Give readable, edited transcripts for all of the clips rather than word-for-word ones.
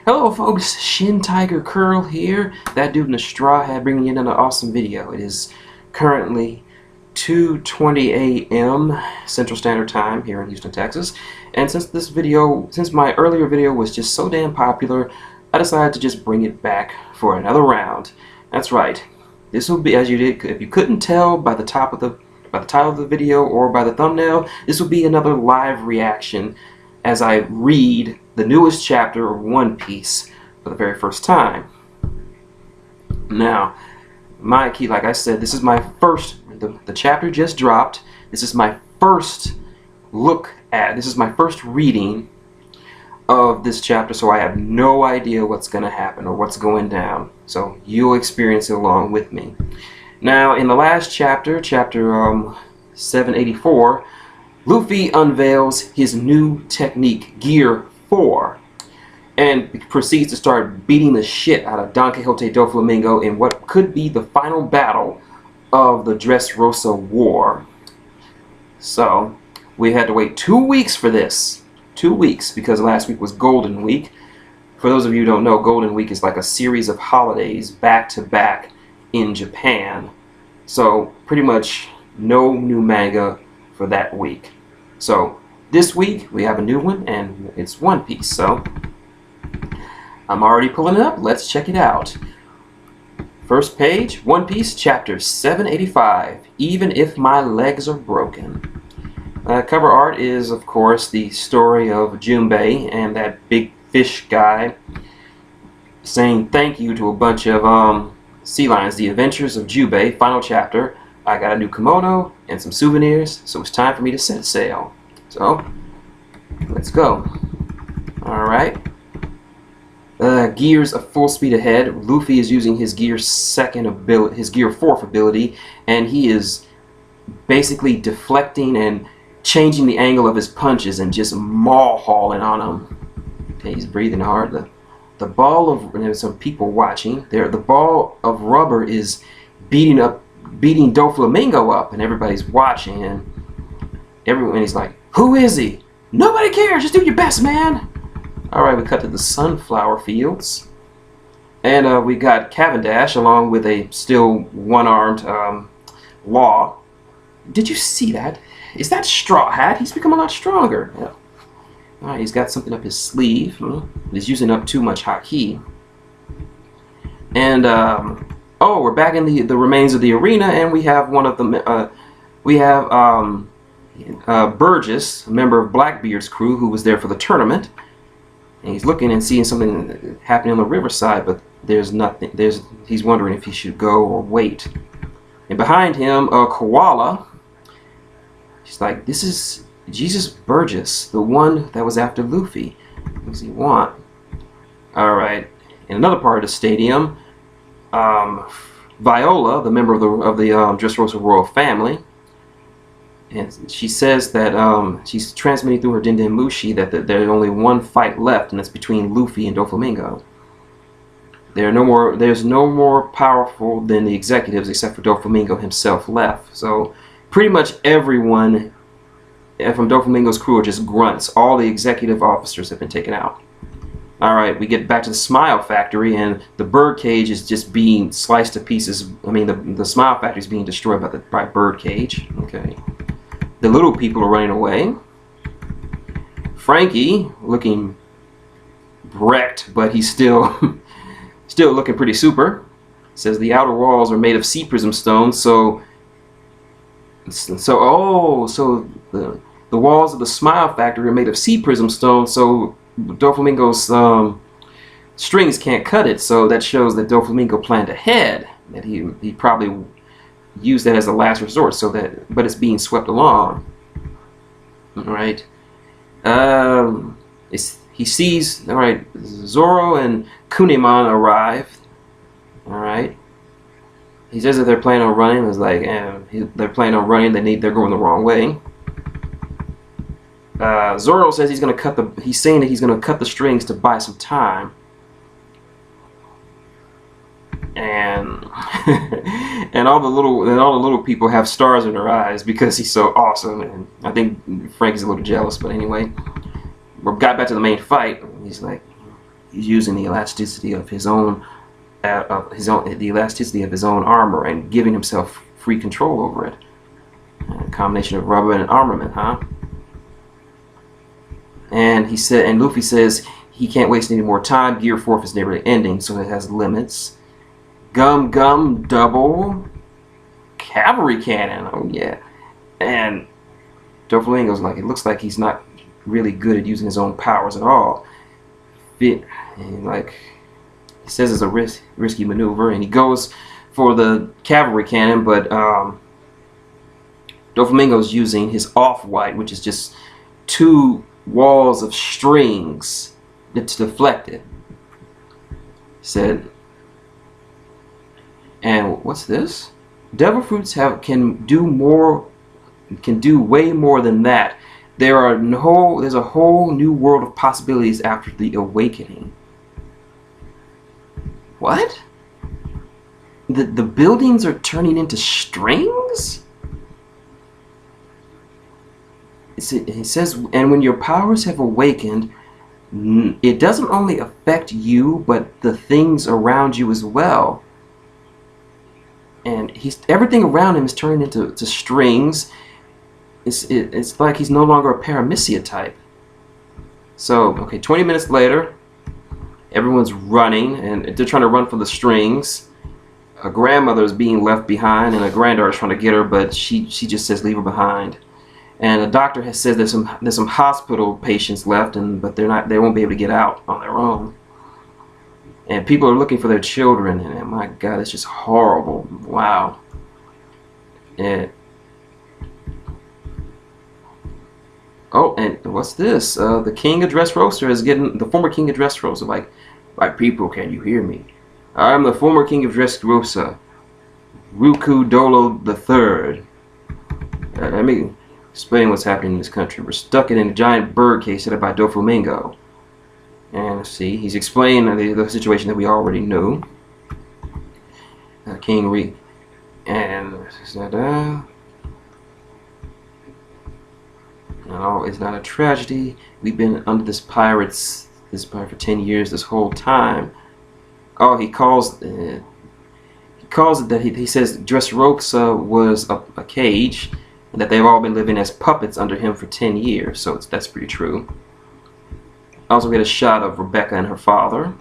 Hello folks, shintigercurl here, that dude in the straw hat bringing you another awesome video. It is currently 2:20 a.m. Central Standard Time here in Houston, Texas. And since my earlier video was just so damn popular, I decided to just bring it back for another round. That's right. This will be, as you did, if you couldn't tell by the title of the video or by the thumbnail, this will be another live reaction as I read the newest chapter of One Piece for the very first time. Now, like I said, this is my first, the chapter just dropped. This is my first reading of this chapter, so I have no idea what's going to happen or what's going down. So you'll experience it along with me. Now, in the last chapter, chapter 784, Luffy unveils his new technique, Gear 4, and proceeds to start beating the shit out of Don Quixote Doflamingo in what could be the final battle of the Dressrosa War. So, we had to wait 2 weeks for this. 2 weeks, because last week was Golden Week. For those of you who don't know, Golden Week is like a series of holidays back to back in Japan. So, pretty much no new manga for that week. So this week we have a new one, and it's One Piece. So I'm already pulling it up. Let's check it out. First page, One Piece, chapter 785. Even if my legs are broken. Cover art is, of course, the story of Junbei and that big fish guy saying thank you to a bunch of sea lions. The Adventures of Junbei, final chapter. I got a new kimono and some souvenirs, so it's time for me to set sail. So, let's go. Alright. Gears of full speed ahead. Luffy is using his Gear 4th ability, and he is basically deflecting and changing the angle of his punches and just maul hauling on him. Okay, he's breathing hard. The ball of, and there's some people watching there, the ball of rubber is beating Doflamingo up, and everybody's watching, and he's like, who is he? Nobody cares, just do your best, man. Alright, we cut to the sunflower fields, and we got Cavendish along with a still one-armed Law. Did you see that? Is that Straw Hat? He's become a lot stronger. Yeah. Alright, he's got something up his sleeve. He's using up too much haki. And oh, we're back in the remains of the arena, and we have one of the Burgess, a member of Blackbeard's crew, who was there for the tournament, and he's looking and seeing something happening on the riverside, but there's nothing. He's wondering if he should go or wait. And behind him, Koala. She's like, "This is Jesus Burgess, the one that was after Luffy. What does he want?" All right. In another part of the stadium, Viola, the member of the Dressrosa royal family, and she says that she's transmitting through her Mushi that there's only one fight left, and that's between Luffy and Doflamingo. There's no more powerful than the executives except for Doflamingo himself left. So pretty much everyone from Doflamingo's crew are just grunts. All the executive officers have been taken out. Alright, we get back to the Smile Factory, and the bird cage is just being sliced to pieces. I mean, the Smile Factory is being destroyed by bird cage. Okay. The little people are running away. Frankie, looking wrecked, but he's still looking pretty super. Says the outer walls are made of sea prism stone, so the walls of the Smile Factory are made of sea prism stone, so Doflamingo's strings can't cut it. So that shows that Doflamingo planned ahead, that he probably used that as a last resort, but it's being swept along. All right. He sees, all right, Zoro and Kunemon arrive. All right. He says that they're planning on running. It's like, they're planning on running. They're going the wrong way. Zoro says he's saying that he's gonna cut the strings to buy some time. And and all the little people have stars in their eyes because he's so awesome. And I think Frankie's a little jealous, but anyway, we got back to the main fight. He's like, he's using the elasticity of his own the elasticity of his own armor and giving himself free control over it. A combination of rubber and armament, huh? And Luffy says he can't waste any more time. Gear 4 is nearly ending, so it has limits. Gum double cavalry cannon. Oh yeah. And Doflamingo's like, it looks like he's not really good at using his own powers at all. And like, he says it's a risky maneuver, and he goes for the cavalry cannon, but Doflamingo's using his off-white, which is just 2 walls of strings to deflect it. He said, and what's this? Devil fruits can do way more than that. There's a whole new world of possibilities after the awakening. What? The buildings are turning into strings? He says, and when your powers have awakened, it doesn't only affect you, but the things around you as well. And everything around him is turning into strings. It's like he's no longer a paramisia type. So, okay, 20 minutes later, everyone's running, and they're trying to run for the strings. A grandmother is being left behind, and a granddaughter is trying to get her, but she just says leave her behind. And the doctor has said there's some hospital patients left, but they won't be able to get out on their own. And people are looking for their children, and my God, it's just horrible. Wow. And oh, and what's this? The King of Dressrosa is getting the former King of Dressrosa. Like, my people, can you hear me? I'm the former King of Dressrosa, Ruku Dolo III. Let me explain what's happening in this country. We're stuck in a giant bird cage set up by Doflamingo. And let's see, he's explaining the situation that we already knew. King Re. And no, it's not a tragedy. We've been under this pirate for 10 years this whole time. Oh, he calls it that he says Dressrosa was a cage, and that they've all been living as puppets under him for 10 years. So that's pretty true. Also, we get a shot of Rebecca and her father,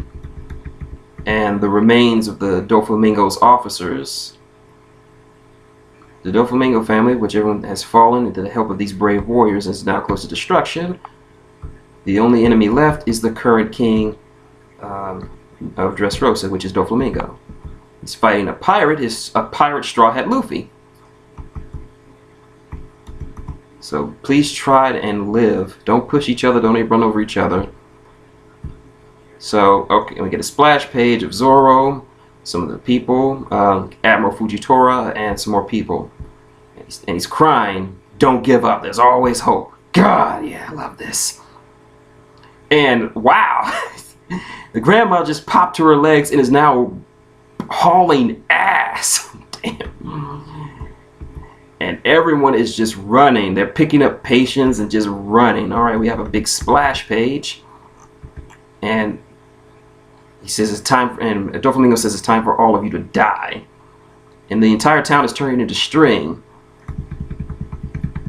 and the remains of the Doflamingo's officers. The Doflamingo family, which everyone has fallen into the help of these brave warriors, is now close to destruction. The only enemy left is the current king of Dressrosa, which is Doflamingo. He's fighting a pirate Straw Hat Luffy. So please try and live. Don't push each other. Don't run over each other. So, okay, we get a splash page of Zoro, some of the people, Admiral Fujitora, and some more people. And he's crying, don't give up. There's always hope. God, yeah, I love this. And wow, the grandma just popped to her legs and is now hauling ass. Damn. And everyone is just running. They're picking up patients and just running. All right, we have a big splash page. And he says it's time, and Doflamingo says it's time for all of you to die. And the entire town is turning into string.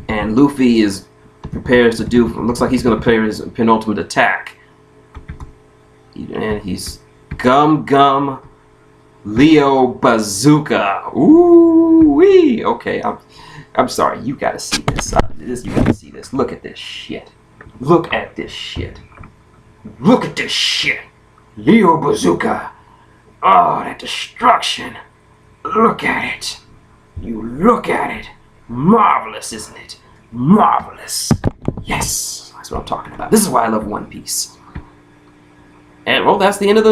And Luffy prepares to do, looks like he's going to prepare his penultimate attack. And he's Gum Leo Bazooka. Ooh wee. Okay, I'm sorry. You gotta see this. You gotta see this. Look at this shit. Look at this shit. Look at this shit. Leo Bazooka. Oh, that destruction. Look at it. You look at it. Marvelous, isn't it? Marvelous. Yes, that's what I'm talking about. This is why I love One Piece. And well, that's the end of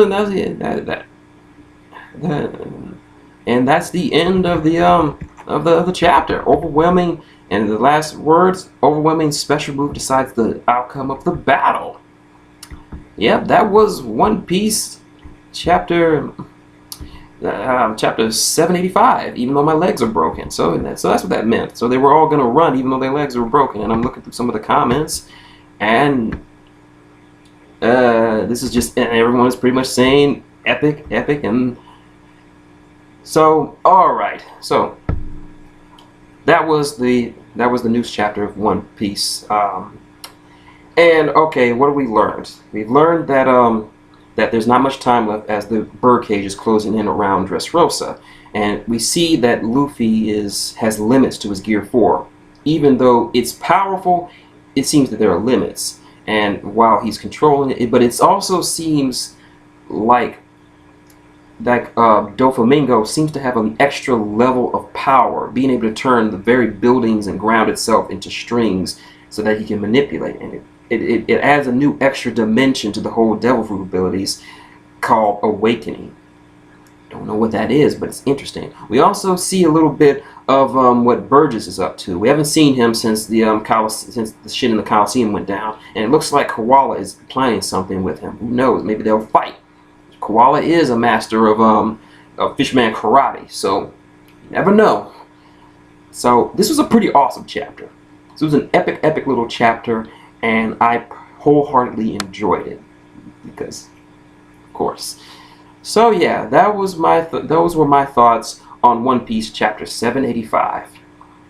and that's the end of the chapter. Overwhelming, and the last words, overwhelming special move decides the outcome of the battle. Yep, that was One Piece chapter 785, even though my legs are broken. So that's what that meant. So they were all gonna run even though their legs were broken. And I'm looking through some of the comments, and this is just, and everyone is pretty much saying epic, epic, and so all right. So that was the news chapter of One Piece. And okay, what have we learned? We've learned that that there's not much time left as the birdcage is closing in around Dressrosa, and we see that Luffy has limits to his Gear 4. Even though it's powerful, it seems that there are limits. And while he's controlling it, but it also seems like Doflamingo seems to have an extra level of power, being able to turn the very buildings and ground itself into strings so that he can manipulate. And it adds a new extra dimension to the whole Devil Fruit abilities called Awakening. Don't know what that is, but it's interesting. We also see a little bit of what Burgess is up to. We haven't seen him since the since the shit in the Coliseum went down, and it looks like Koala is planning something with him. Who knows? Maybe they'll fight. Koala is a master of Fishman karate, so you never know. So this was a pretty awesome chapter. This was an epic little chapter, and I wholeheartedly enjoyed it because, of course. So yeah, those were my thoughts on One Piece chapter 785.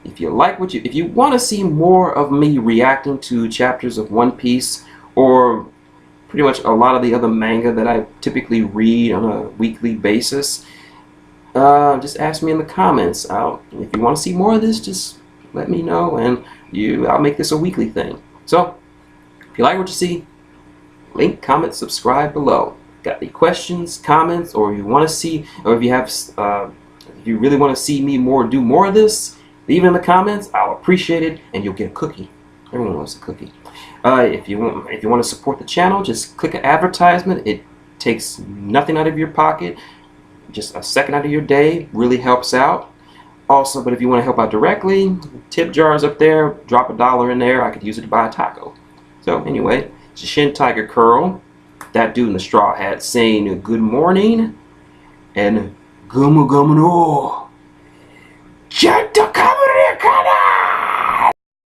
If you like if you want to see more of me reacting to chapters of One Piece, or pretty much a lot of the other manga that I typically read on a weekly basis, just ask me in the comments. If you want to see more of this, just let me know, and I'll make this a weekly thing. So if you like what you see, link, comment, subscribe below. Got any questions, comments, or you want to see, or if you have, if you really want to see me do more of this, leave it in the comments. I'll appreciate it, and you'll get a cookie. Everyone wants a cookie. If you want to support the channel, just click an advertisement. It takes nothing out of your pocket, just a second out of your day. Really helps out. Also, but if you want to help out directly, tip jars up there. Drop $1 in there. I could use it to buy a taco. So anyway, it's shintigercurl. That dude in the straw hat saying good morning and gumu gumu no. Jetta kamere kana.